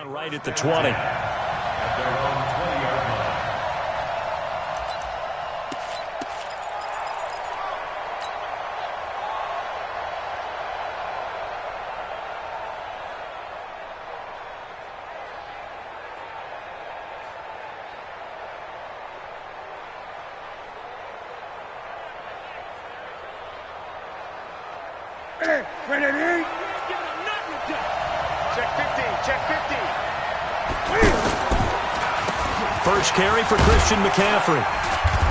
down right at the 20. At their own 20-yard line. First carry for Christian McCaffrey.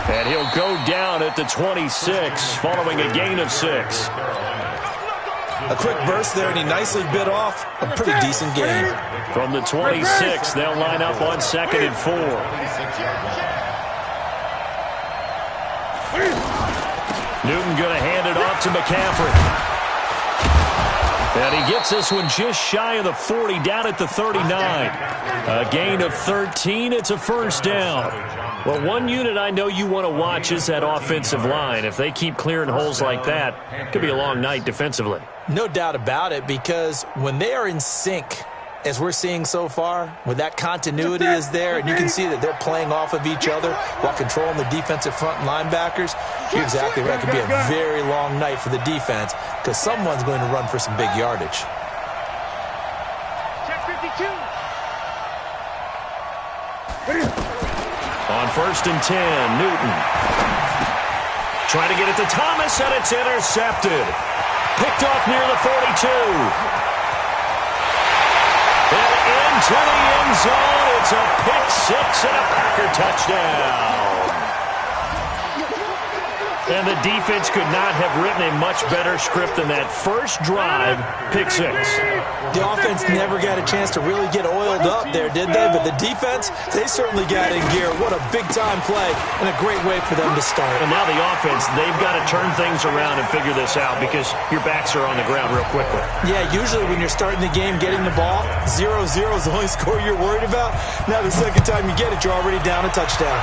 And he'll go down at the 26 following a gain of 6. A quick burst there, and he nicely bit off a pretty decent gain. From the 26, they'll line up on 2nd and 4. Newton going to hand it off to McCaffrey. And he gets this one just shy of the 40, down at the 39. A gain of 13. It's a first down. Well, one unit I know you want to watch is that offensive line. If they keep clearing holes like that, it could be a long night defensively. No doubt about it, because when they are in sync, as we're seeing so far, when that continuity is there, and you can see that they're playing off of each other while controlling the defensive front linebackers, you're exactly right. It could be a very long night for the defense because someone's going to run for some big yardage. Check 52. On 1st and 10, Newton. Trying to get it to Thomas, and it's intercepted. Picked off near the 42. And into the end zone. It's a pick 6 and a Packer touchdown. And the defense could not have written a much better script than that first drive, pick 6. The offense never got a chance to really get oiled up there, did they? But the defense, they certainly got in gear. What a big-time play and a great way for them to start. And now the offense, they've got to turn things around and figure this out because your backs are on the ground real quickly. Yeah, usually when you're starting the game, getting the ball, 0-0 is the only score you're worried about. Now the second time you get it, you're already down a touchdown.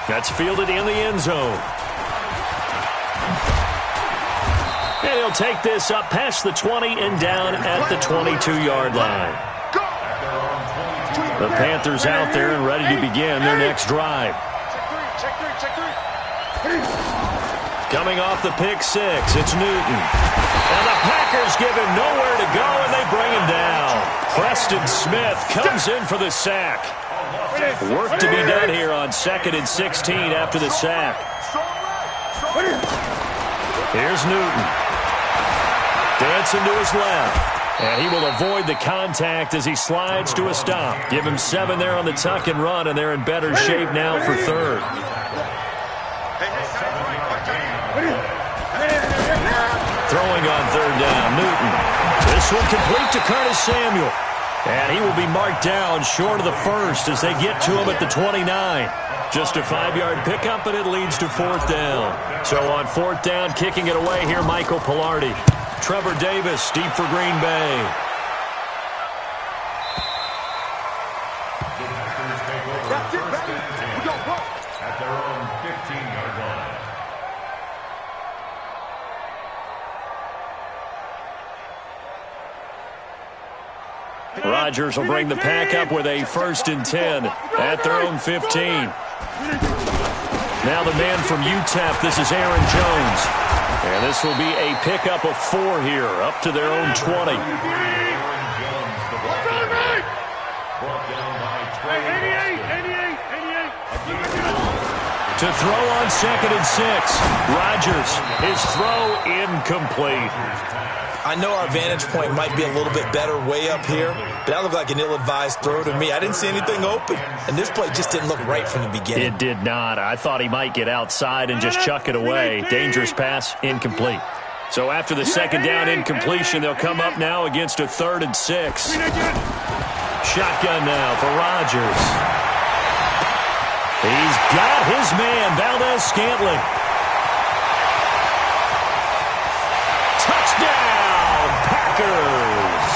That's fielded in the end zone. And he'll take this up past the 20 and down at the 22-yard line. The Panthers out there and ready to begin their next drive. Coming off the pick 6, it's Newton. And the Packers give him nowhere to go, and they bring him down. Preston Smith comes in for the sack. Work to be done here on 2nd and 16 after the sack. Here's Newton. Dancing to his left. And he will avoid the contact as he slides to a stop. Give him 7 there on the tuck and run, and they're in better shape now for 3rd. Throwing on 3rd down, Newton. This one complete to Curtis Samuel. And he will be marked down short of the 1st as they get to him at the 29. Just a 5-yard pickup, and it leads to 4th down. So on 4th down, kicking it away here, Michael Pilardi. Trevor Davis, deep for Green Bay. That's it, baby. We got one. At their own 15-yard line. Rodgers will bring the pack up with a 1st and 10 at their own 15. Now the man from UTEP, this is Aaron Jones. And this will be a pickup of 4 here, up to their own 20. To throw on 2nd and 6. Rodgers, his throw incomplete. I know our vantage point might be a little bit better way up here, but that looked like an ill-advised throw to me. I didn't see anything open, and this play just didn't look right from the beginning. It did not. I thought he might get outside and just chuck it away. Dangerous pass, incomplete. So after the 2nd down incompletion, they'll come up now against a 3rd and 6. Shotgun now for Rodgers. He's got his man, Valdez-Scantling. Touchdown, Packers.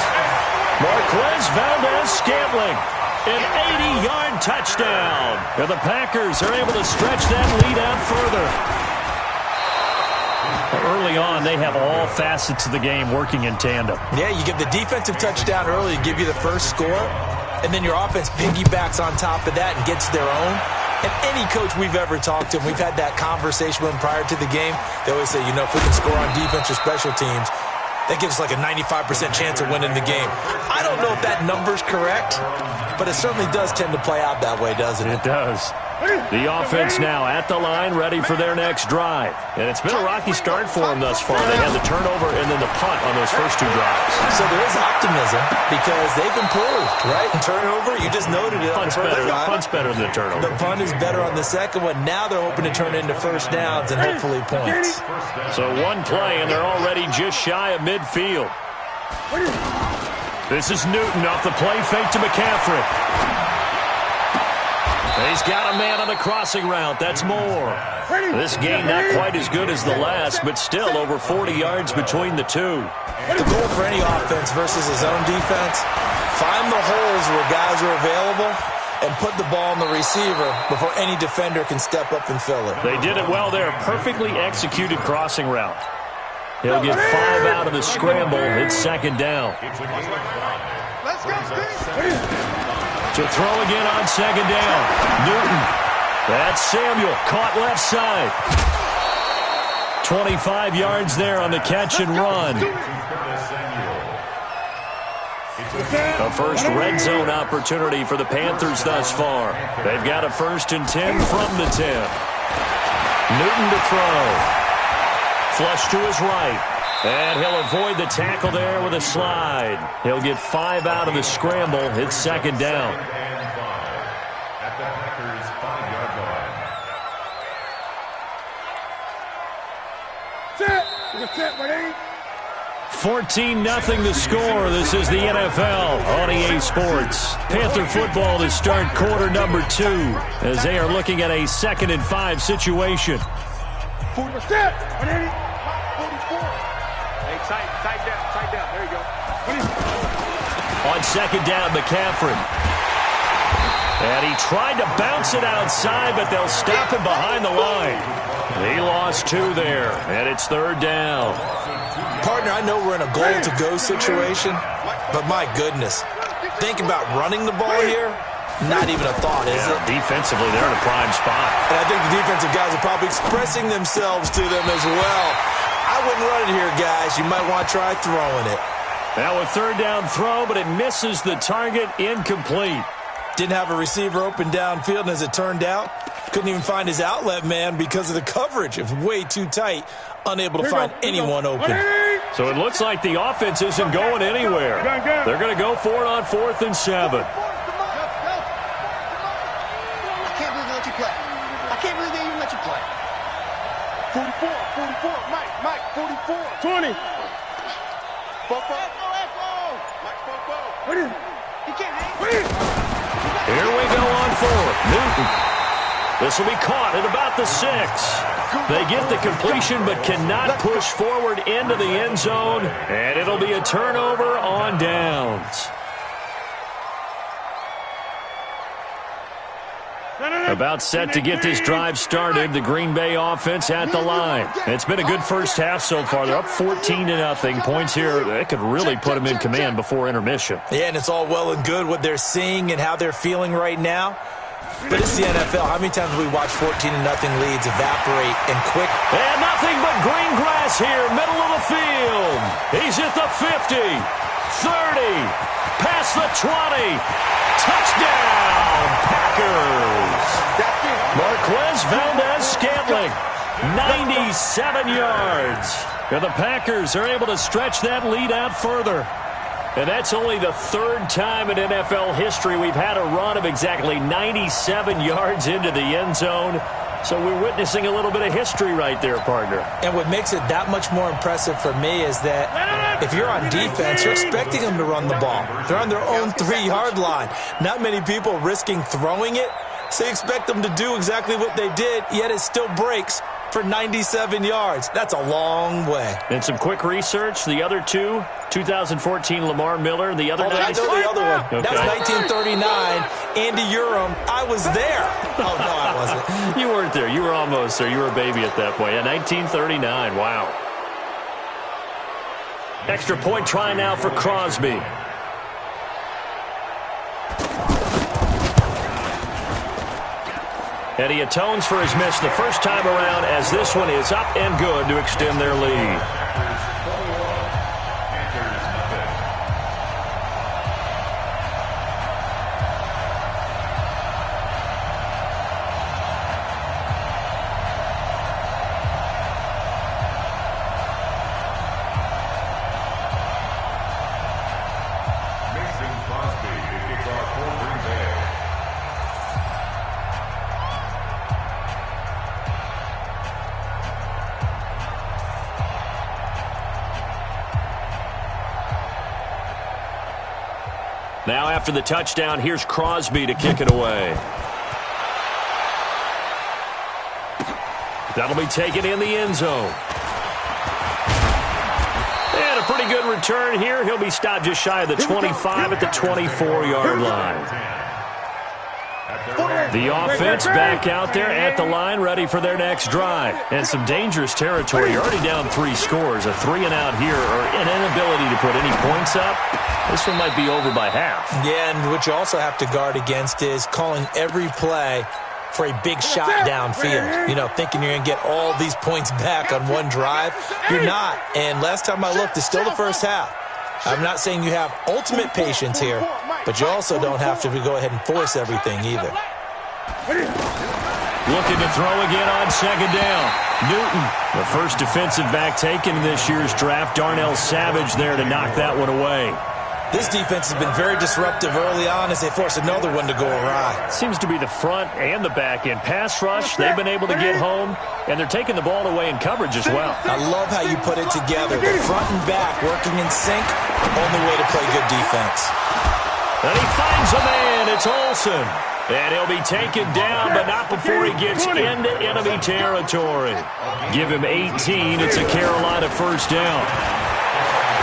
Marquez Valdez-Scantling, an 80-yard touchdown. And the Packers are able to stretch that lead out further. Early on, they have all facets of the game working in tandem. Yeah, you get the defensive touchdown early to give you the first score, and then your offense piggybacks on top of that and gets their own. And any coach we've ever talked to, we've had that conversation with them prior to the game, they always say, if we can score on defense or special teams, that gives us like a 95% chance of winning the game. I don't know if that number's correct, but it certainly does tend to play out that way, doesn't it? It does. The offense now at the line, ready for their next drive. And it's been a rocky start for them thus far. They had the turnover and then the punt on those first two drives. So there is optimism because they've improved, right? Turnover, you just noted it. Punt's better than the turnover. The punt is better on the second one. Now they're hoping to turn it into first downs and hopefully points. So one play, and they're already just shy of midfield. This is Newton off the play fake to McCaffrey. He's got a man on the crossing route. That's more. This game not quite as good as the last, but still over 40 yards between the two. The goal for any offense versus a zone defense, find the holes where guys are available and put the ball on the receiver before any defender can step up and fill it. They did it well there. Perfectly executed crossing route. He'll get 5 out of the scramble. It's second down. Let's go, Steve. To throw again on second down. Newton. That's Samuel. Caught left side. 25 yards there on the catch and run. A first red zone opportunity for the Panthers thus far. They've got a 1st and 10 from the 10. Newton to throw. Flush to his right. And he'll avoid the tackle there with a slide. He'll get 5 out of the scramble. It's second down. At the Packers' 5-yard line. 14-0 the score. This is the NFL on EA Sports. Panther football to start quarter number 2 as they are looking at a 2nd and 5 situation. 40%. Tight down. There you go. On second down, McCaffrey. And he tried to bounce it outside, but they'll stop him behind the line. He lost 2 there, and it's 3rd down. Partner, I know we're in a goal-to-go situation, but my goodness, think about running the ball here. Not even a thought, is it? Defensively, they're in a prime spot. And I think the defensive guys are probably expressing themselves to them as well. I wouldn't run it here, guys. You might want to try throwing it. Now a 3rd down throw, but it misses the target, incomplete. Didn't have a receiver open downfield, and as it turned out, couldn't even find his outlet man because of the coverage. It was way too tight, unable to find anyone open. So it looks like the offense isn't going anywhere. They're going to go for it on 4th and 7. I can't believe they let you play. I can't believe they even let you play. 44, Mike, 44. 20. Fofo. Mike Fofo. He can't hang. Here we go on 4th. Newton. This will be caught at about the 6. They get the completion but cannot push forward into the end zone, and it'll be a turnover on downs. About set to get this drive started, the Green Bay offense at the line. It's been a good first half so far. They're up 14-0. Points here, that could really put them in command before intermission. Yeah, and it's all well and good what they're seeing and how they're feeling right now. But it's the NFL. How many times have we watched 14-0 leads evaporate and quick? And nothing but green grass here, middle of the field. He's at the 50, 30, past the 20. Touchdown, Packers. Marquez Valdez-Scantling, 97 yards. And the Packers are able to stretch that lead out further. And that's only the 3rd time in NFL history we've had a run of exactly 97 yards into the end zone. So we're witnessing a little bit of history right there, partner. And what makes it that much more impressive for me is that if you're on defense, you're expecting them to run the ball. They're on their own 3-yard line. Not many people risking throwing it. So you expect them to do exactly what they did, yet it still breaks for 97 yards. That's a long way. And some quick research. The other 2, 2014 Lamar Miller. The other I know the other one. Okay. That was 1939. Andy Urim. I was there. Oh, no, I wasn't. You weren't there. You were almost there. You were a baby at that point. Yeah, 1939. Wow. Extra point try now for Crosby. And he atones for his miss the first time around as this one is up and good to extend their lead. Now after the touchdown, here's Crosby to kick it away. That'll be taken in the end zone. And a pretty good return here. He'll be stopped just shy of the 25 at the 24-yard line. The offense back out there at the line, ready for their next drive. And some dangerous territory. You're already down 3 scores. A 3-and-out here, or an inability to put any points up. This one might be over by half. Yeah, and what you also have to guard against is calling every play for a big shot downfield. You know, thinking you're going to get all these points back on one drive. You're not. And last time I looked, it's still the first half. I'm not saying you have ultimate patience here, but you also don't have to go ahead and force everything either. Looking to throw again on second down. Newton, the first defensive back taken in this year's draft. Darnell Savage there to knock that one away. This defense has been very disruptive early on as they force another one to go awry. Seems to be the front and the back end. Pass rush, they've been able to get home, and they're taking the ball away in coverage as well. I love how you put it together. The front and back working in sync, only way to play good defense. And he finds a man. It's Olsen. And he'll be taken down, but not before he gets into enemy territory. Give him 18. It's a Carolina first down.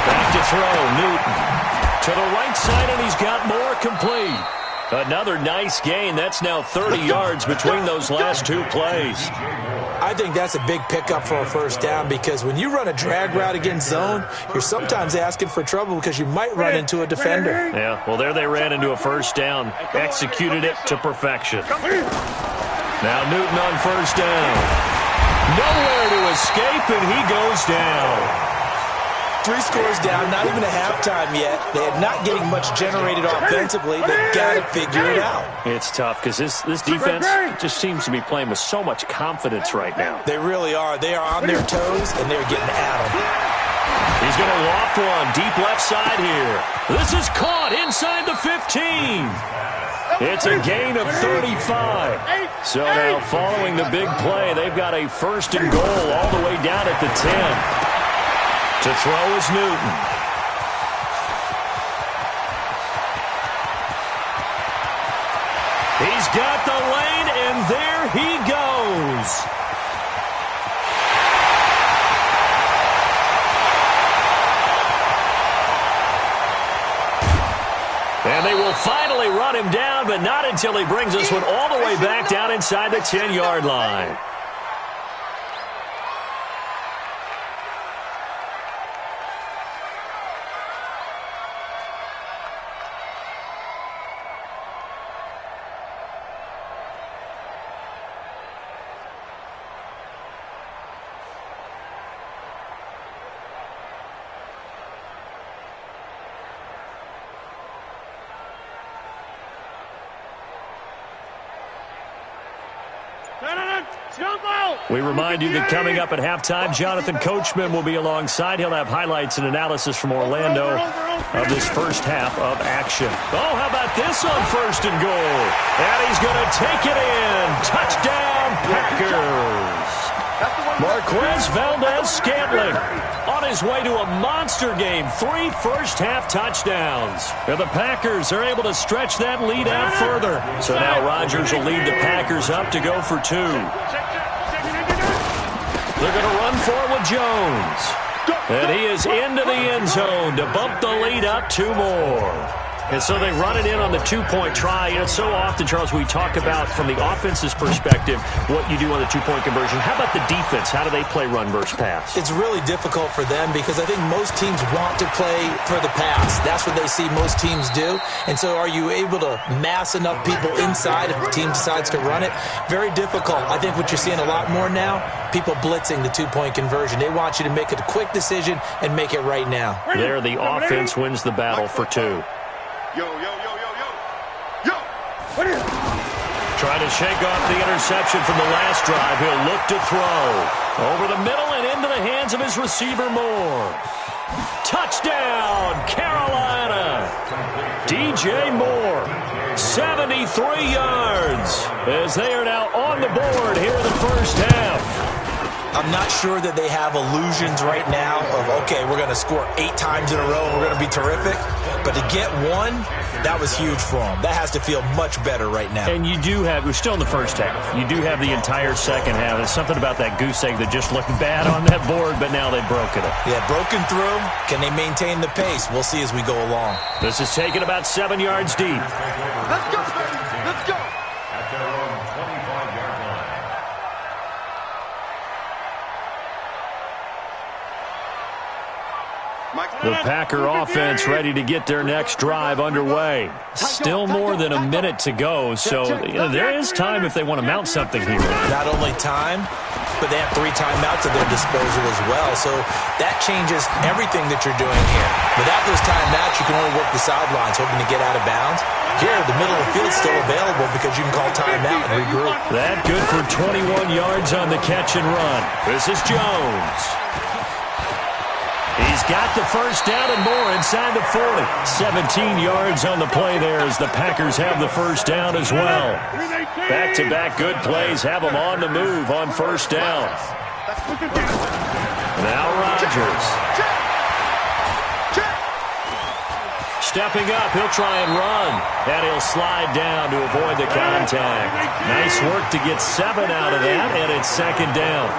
Back to throw, Newton. To the right side, and he's got more complete. Another nice gain. That's now 30 yards between those last 2 plays. I think that's a big pickup for a first down because when you run a drag route against zone, you're sometimes asking for trouble because you might run into a defender. Yeah, well, there they ran into a first down. Executed it to perfection. Now Newton on first down. Nowhere to escape, and he goes down. 3 scores down, not even a halftime yet. They are not getting much generated offensively. They've got to figure it out. It's tough because this defense just seems to be playing with so much confidence right now. They really are. They are on their toes, and they're getting at them. He's going to loft one deep left side here. This is caught inside the 15. It's a gain of 35. So now following the big play, they've got a first and goal all the way down at the 10. To throw is Newton. He's got the lane, and there he goes. And they will finally run him down, but not until he brings this one all the way back down inside the 10-yard line. We remind you that coming up at halftime, Jonathan Coachman will be alongside. He'll have highlights and analysis from Orlando of this first half of action. Oh, how about this on first and goal? And he's going to take it in. Touchdown, Packers. Marquez Valdez-Scantling on his way to a monster game. 3 first-half touchdowns. And the Packers are able to stretch that lead out further. So now Rodgers will lead the Packers up to go for 2. They're going to run for it with Jones. And he is into the end zone to bump the lead up 2 more. And so they run it in on the two-point try. You know, so often, Charles, we talk about from the offense's perspective what you do on the two-point conversion. How about the defense? How do they play run versus pass? It's really difficult for them because I think most teams want to play for the pass. That's what they see most teams do. And so are you able to mass enough people inside if the team decides to run it? Very difficult. I think what you're seeing a lot more now, people blitzing the two-point conversion. They want you to make a quick decision and make it right now. There, the offense wins the battle for two. Yo, yo, yo, yo, yo. Yo! What is it? Trying to shake off the interception from the last drive. He'll look to throw. Over the middle and into the hands of his receiver, Moore. Touchdown, Carolina. DJ Moore, 73 yards, as they are now on the board here in the first half. I'm not sure that they have illusions right now of, okay, we're going to score 8 times in a row and we're going to be terrific. But to get one, that was huge for them. That has to feel much better right now. And you do have, we're still in the first half. You do have the entire second half. There's something about that goose egg that just looked bad on that board, but now they've broken it. Yeah, broken through. Can they maintain the pace? We'll see as we go along. This is taken about 7 yards deep. Let's go, baby. Let's go. At their own 25-yard line. The Packer offense ready to get their next drive underway. Still more than a minute to go, so there is time if they want to mount something here. Not only time, but they have 3 timeouts at their disposal as well, so that changes everything that you're doing here. Without those timeouts, you can only work the sidelines, hoping to get out of bounds. Here, the middle of the field is still available because you can call timeout and regroup. That good for 21 yards on the catch and run. This is Jones. He's got the first down and more inside the 40. 17 yards on the play there as the Packers have the first down as well. Back-to-back good plays have them on the move on first down. Now Rodgers. Stepping up, he'll try and run. And he'll slide down to avoid the contact. Nice work to get 7 out of that, and it's second down.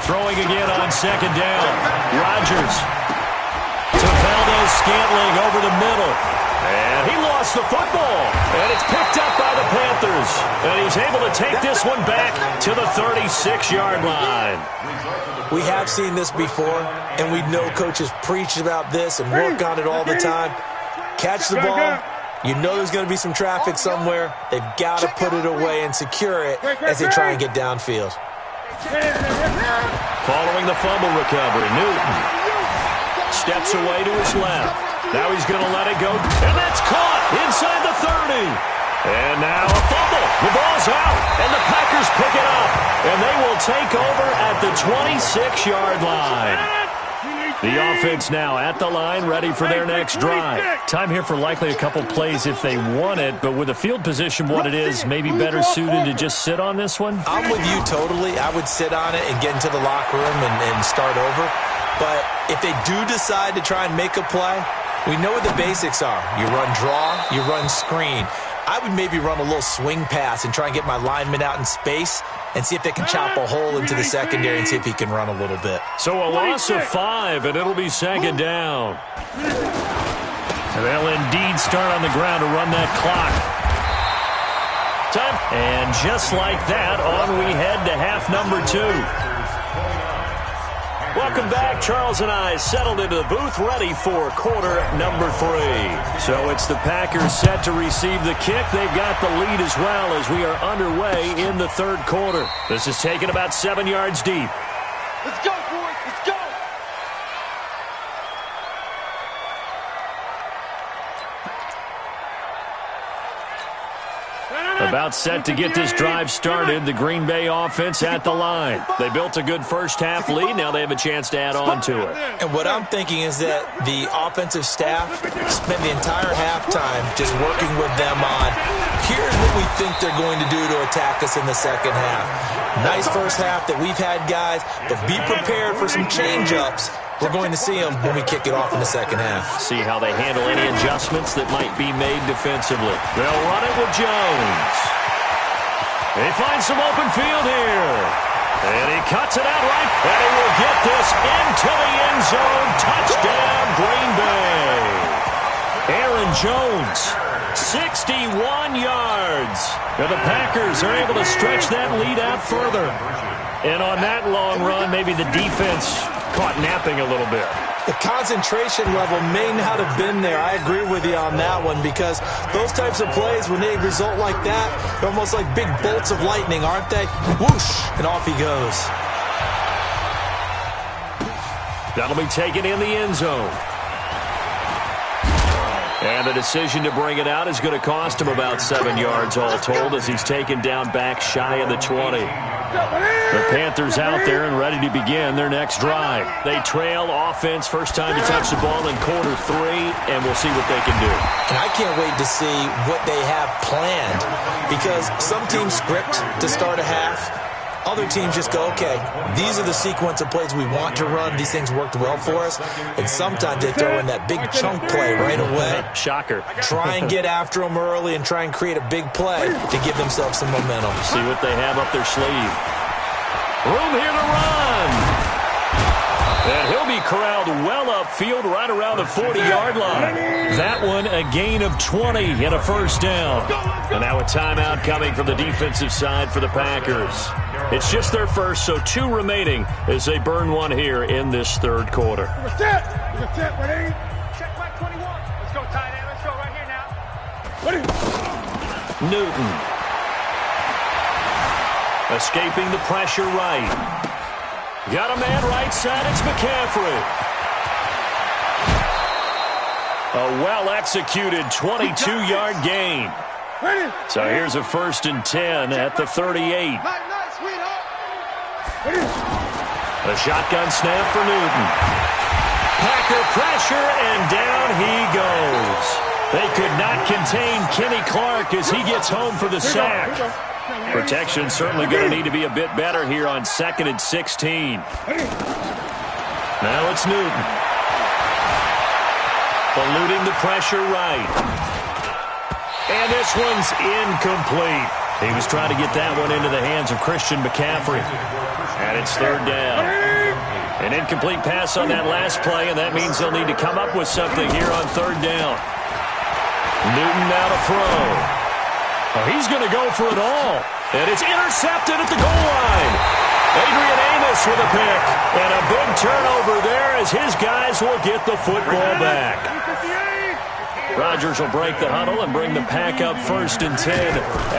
Throwing again on second down. Rodgers to Valdez-Scantling over the middle. And he lost the football. And it's picked up by the Panthers. And he's able to take this one back to the 36-yard line. We have seen this before, and we know coaches preach about this and work on it all the time. Catch the ball. You know there's going to be some traffic somewhere. They've got to put it away and secure it as they try and get downfield. Following the fumble recovery, Newton steps away to his left. Now he's going to let it go, and that's caught inside the 30. And now a fumble. The ball's out, and the Packers pick it up, and they will take over at the 26-yard line. The offense now at the line, ready for their next drive. Time here for likely a couple plays if they want it, but with the field position what it is, maybe better suited to just sit on this one? I'm with you totally. I would sit on it and get into the locker room and start over. But if they do decide to try and make a play, we know what the basics are. You run draw, you run screen. I would maybe run a little swing pass and try and get my lineman out in space and see if they can chop a hole into the secondary and see if he can run a little bit. So a loss of 5, and it'll be second down. And they'll indeed start on the ground to run that clock. Time. And just like that, on we head to half number 2. Welcome back. Charles and I settled into the booth, ready for quarter number 3. So it's the Packers set to receive the kick. They've got the lead as well as we are underway in the third quarter. This is taken about 7 yards deep. Let's go, boys. Let's go. About set to get this drive started. The Green Bay offense at the line. They built a good first-half lead. Now they have a chance to add on to it. And what I'm thinking is that the offensive staff spent the entire halftime just working with them on, here's what we think they're going to do to attack us in the second half. Nice first half that we've had, guys, but be prepared for some change-ups. We're going to see them when we kick it off in the second half. See how they handle any adjustments that might be made defensively. They'll run it with Jones. They find some open field here. And he cuts it out right. And he will get this into the end zone. Jones. 61 yards. And the Packers are able to stretch that lead out further. And on that long run, maybe the defense caught napping a little bit. The concentration level may not have been there. I agree with you on that one, because those types of plays, when they result like that, they're almost like big bolts of lightning, aren't they? Whoosh, and off he goes. That'll be taken in the end zone. And the decision to bring it out is going to cost him about 7 yards all told, as he's taken down back shy of the 20. The Panthers out there and ready to begin their next drive. They trail offense, first time to touch the ball in quarter 3, and we'll see what they can do. And I can't wait to see what they have planned, because some teams script to start a half. Other teams just go, okay, these are the sequence of plays we want to run. These things worked well for us. And sometimes they throw in that big chunk play right away. Shocker. Try and get after them early and try and create a big play to give themselves some momentum. See what they have up their sleeve. Room here to run. And he'll be corralled well upfield right around the 40-yard line. That one a gain of 20 and a first down. And now a timeout coming from the defensive side for the Packers. It's just their first, so 2 remaining as they burn one here in this third quarter. Check back 21. Let's go, tight end. Let's go right here now. Newton. Escaping the pressure right. Got a man right side. It's McCaffrey. A well-executed 22-yard gain. So here's a 1st and 10 at the 38. A shotgun snap for Newton. Packer pressure, and down he goes. They could not contain Kenny Clark as he gets home for the sack. Protection certainly going to need to be a bit better here on 2nd and 16. Now it's Newton. Eluding the pressure right. And this one's incomplete. He was trying to get that one into the hands of Christian McCaffrey. And it's 3rd down. An incomplete pass on that last play, and that means they'll need to come up with something here on 3rd down. Newton now to throw. Oh, he's going to go for it all. And it's intercepted at the goal line. Adrian Amos with a pick. And a big turnover there as his guys will get the football back. Rodgers will break the huddle and bring the Pack up 1st and 10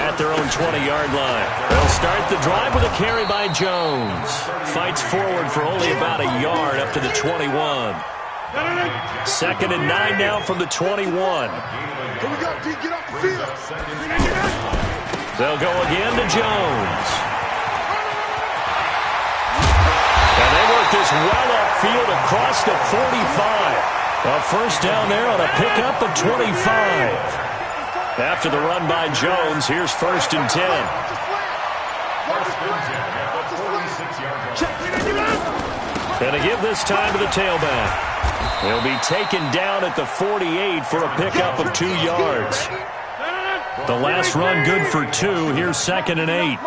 at their own 20-yard line. They'll start the drive with a carry by Jones. Fights forward for only about a yard up to the 21. 2nd and 9 now from the 21. They'll go again to Jones. And they work this well upfield across the 45. A first down there on a pickup of 25. After the run by Jones, here's 1st and 10. And to give this time to the tailback. He'll be taken down at the 48 for a pickup of 2 yards. The last run good for 2. Here's 2nd and 8.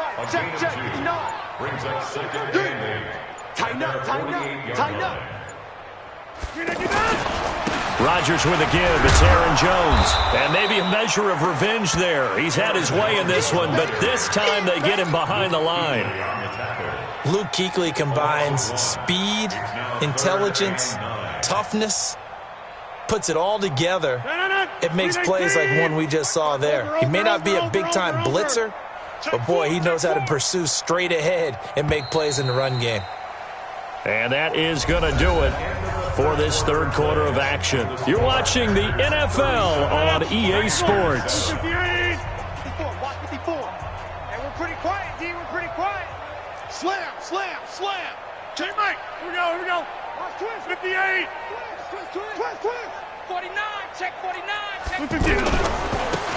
Tighten up. Rodgers with a give. It's Aaron Jones. And maybe a measure of revenge there. He's had his way in this one, but this time they get him behind the line. Luke Kuechly combines speed, intelligence, toughness, puts it all together. It makes plays like one we just saw there. He may not be a big-time blitzer, but boy, he knows how to pursue straight ahead and make plays in the run game. And that is going to do it for this third quarter of action. You're watching the NFL on EA Sports. 54. Watch 54. And we're pretty quiet, D. We're pretty quiet. Slam. Teammate. Here we go. Watch twist. 58. Twist. 49. Check 49.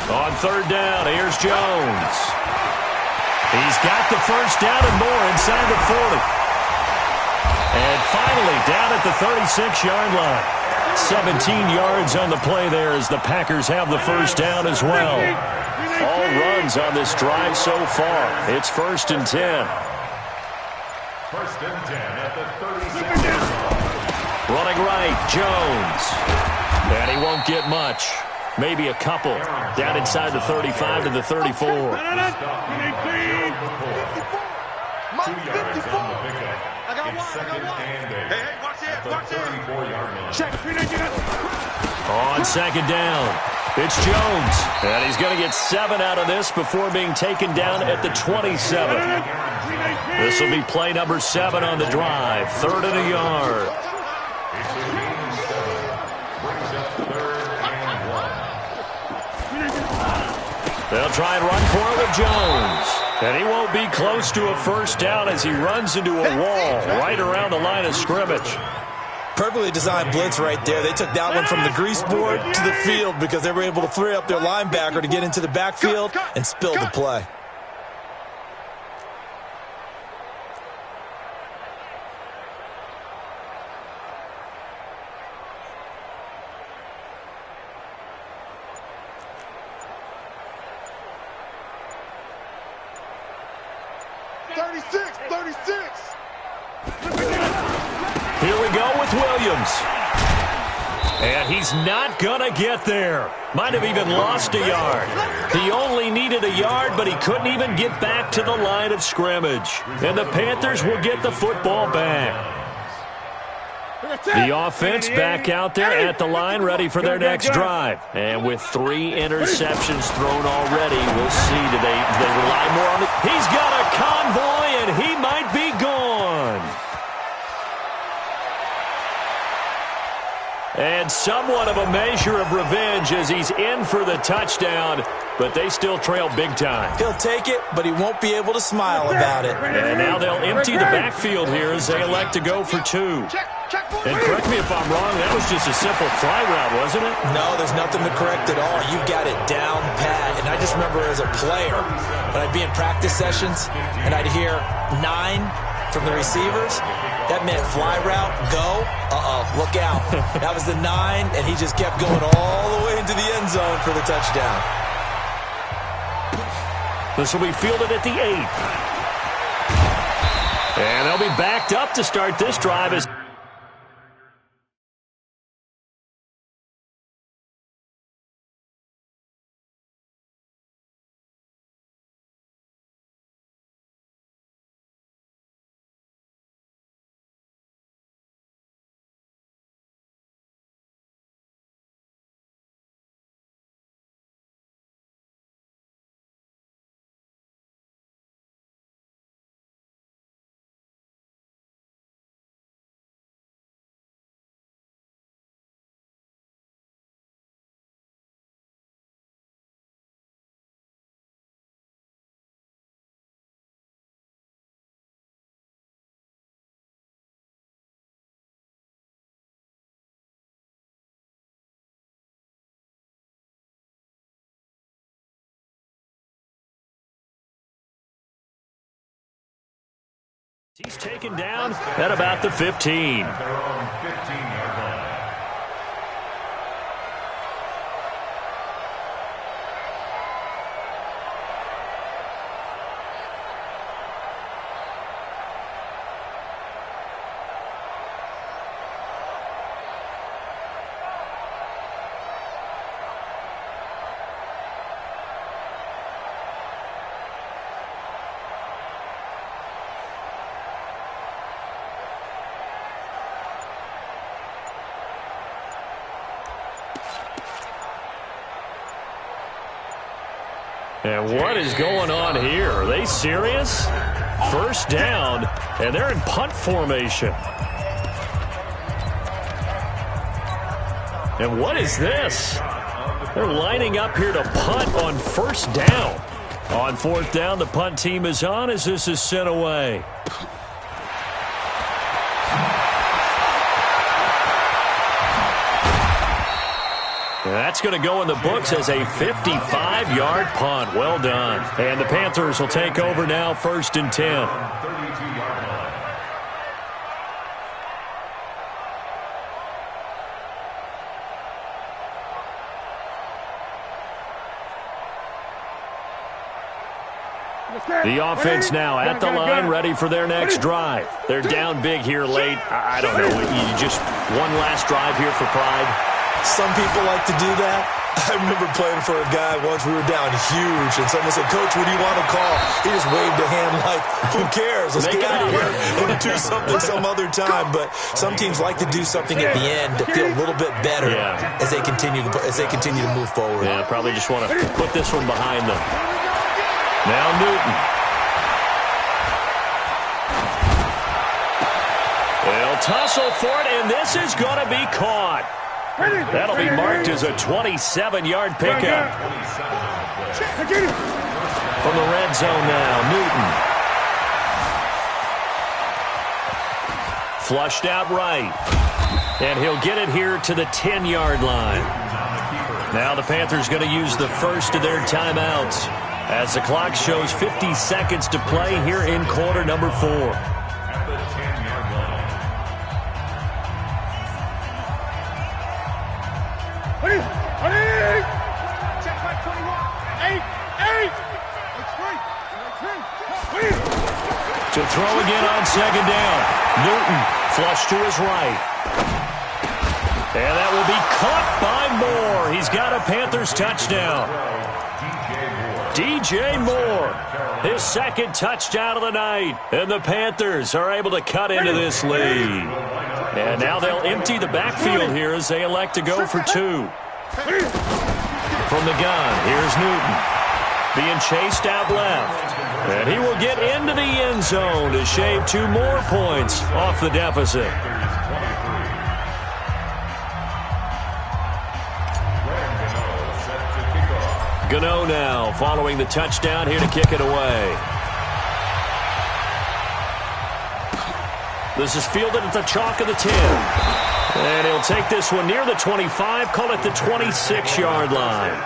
On 3rd down, here's Jones. He's got the first down and more inside the 40. And finally, down at the 36-yard line. 17 yards on the play there as the Packers have the first down as well. All runs on this drive so far. It's 1st and 10. 1st and 10 at the 36. Running right, Jones. And he won't get much. Maybe a couple. Down inside the 35 to the 34. Mike, 54. I got one. Hey, watch this. Check. On second down, it's Jones. And he's going to get 7 out of this before being taken down at the 27. This will be play number 7 on the drive. 3rd and a yard. They'll try and run for it with Jones. And he won't be close to a first down as he runs into a wall right around the line of scrimmage. Perfectly designed blitz right there. They took that one from the grease board to the field because they were able to free up their linebacker to get into the backfield and spill the play. Here we go with Williams. And he's not going to get there. Might have even lost a yard. He only needed a yard, but he couldn't even get back to the line of scrimmage. And the Panthers will get the football back. The offense back out there at the line, ready for their next drive. And with 3 interceptions thrown already, we'll see. Do they rely more on it? He's got a convoy, and he might be gone. And somewhat of a measure of revenge as he's in for the touchdown, but they still trail big time. He'll take it, but he won't be able to smile about it. And now they'll empty the backfield here as they elect to go for 2. And correct me if I'm wrong, that was just a simple fly route, wasn't it? No, there's nothing to correct at all. You've got it down pat. And I just remember as a player, when I'd be in practice sessions, and I'd hear 9 from the receivers, that meant fly route, go, look out. That was the 9, and he just kept going all the way into the end zone for the touchdown. This will be fielded at the 8. And they'll be backed up to start this drive as he's taken down at about the 15. And what is going on here? Are they serious? First down, and they're in punt formation. And what is this? They're lining up here to punt on first down. On 4th down, the punt team is on as this is sent away. That's going to go in the books as a 55-yard punt. Well done. And the Panthers will take over now, 1st and 10. The offense now at the line, ready for their next drive. They're down big here late. I don't know. You just one last drive here for pride. Some people like to do that. I remember playing for a guy once. We were down huge, and someone said, "Coach, what do you want to call?" He just waved a hand like, "Who cares? Let's get out of here and do something some other time." But some teams like to do something at the end to feel a little bit better as they continue to move forward. Yeah, probably just want to put this one behind them. Now Newton. They'll tussle for it, and this is going to be caught. That'll be marked as a 27-yard pickup. From the red zone now, Newton. Flushed out right. And he'll get it here to the 10-yard line. Now the Panthers going to use the first of their timeouts as the clock shows 50 seconds to play here in quarter number 4. To throw again on second down. Newton flush to his right. And that will be caught by Moore. He's got a Panthers touchdown. DJ Moore, his second touchdown of the night. And the Panthers are able to cut into this lead. And now they'll empty the backfield here as they elect to go for 2. From the gun, here's Newton. Being chased out left. And he will get into the end zone to shave 2 more points off the deficit. Gano now following the touchdown here to kick it away. This is fielded at the chalk of the 10. And he'll take this one near the 25, call it the 26-yard line.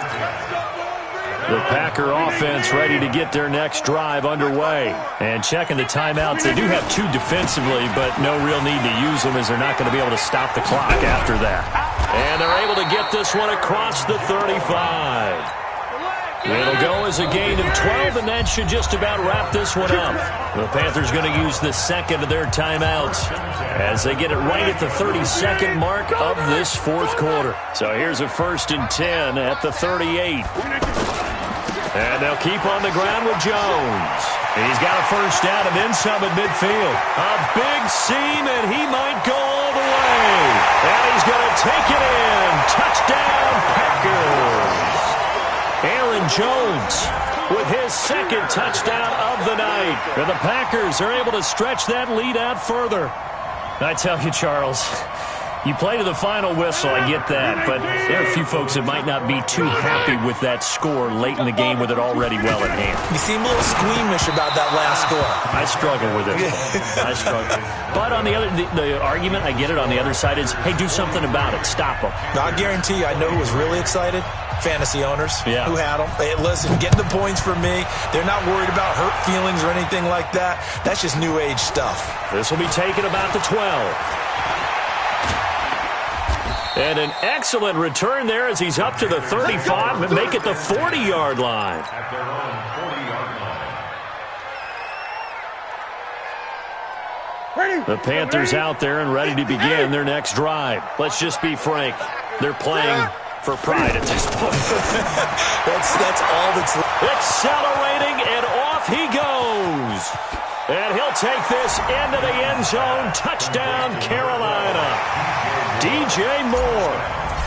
The Packer offense ready to get their next drive underway. And checking the timeouts, they do have 2 defensively, but no real need to use them as they're not going to be able to stop the clock after that. And they're able to get this one across the 35. It'll go as a gain of 12, and that should just about wrap this one up. The Panthers going to use the second of their timeouts as they get it right at the 32nd mark of this 4th quarter. So here's a 1st and 10 at the 38. And they'll keep on the ground with Jones. He's got a first down and then some at midfield. A big seam, and he might go all the way. And he's going to take it in. Touchdown, Packers. Aaron Jones with his second touchdown of the night. And the Packers are able to stretch that lead out further. I tell you, Charles, you play to the final whistle, I get that, but there are a few folks that might not be too happy with that score late in the game with it already well in hand. You seem a little squeamish about that last score. I struggle with it. I struggle. But on the other, the argument, I get it, on the other side is, hey, do something about it. Stop them. Now, I guarantee you, I know who was really excited. Fantasy owners who had them. Hey, listen, get the points for me. They're not worried about hurt feelings or anything like that. That's just new age stuff. This will be taken about the 12. And an excellent return there as he's up to the 35 and make it the 40-yard line. The Panthers out there and ready to begin their next drive. Let's just be frank. They're playing for pride at this point. that's all that's left. Accelerating, and off he goes. And he'll take this into the end zone. Touchdown, Carolina. DJ Moore,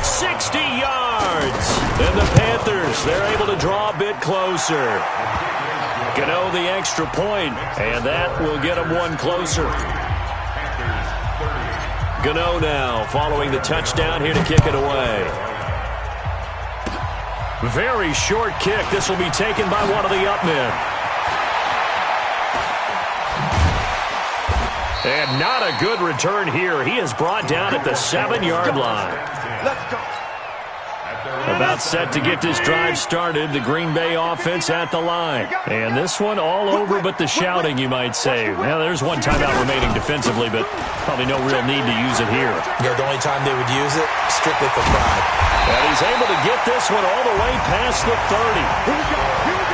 60 yards. And the Panthers, they're able to draw a bit closer. Gano the extra point, and that will get them one closer. Gano now following the touchdown here to kick it away. Very short kick. This will be taken by one of the up men. And not a good return here. He is brought down at the 7-yard line. Let's go. About set to get this drive started, the Green Bay offense at the line. And this one all over but the shouting, you might say. Well, there's one timeout remaining defensively, but probably no real need to use it here. Yeah, the only time they would use it, strictly for pride. And he's able to get this one all the way past the 30. Here we go.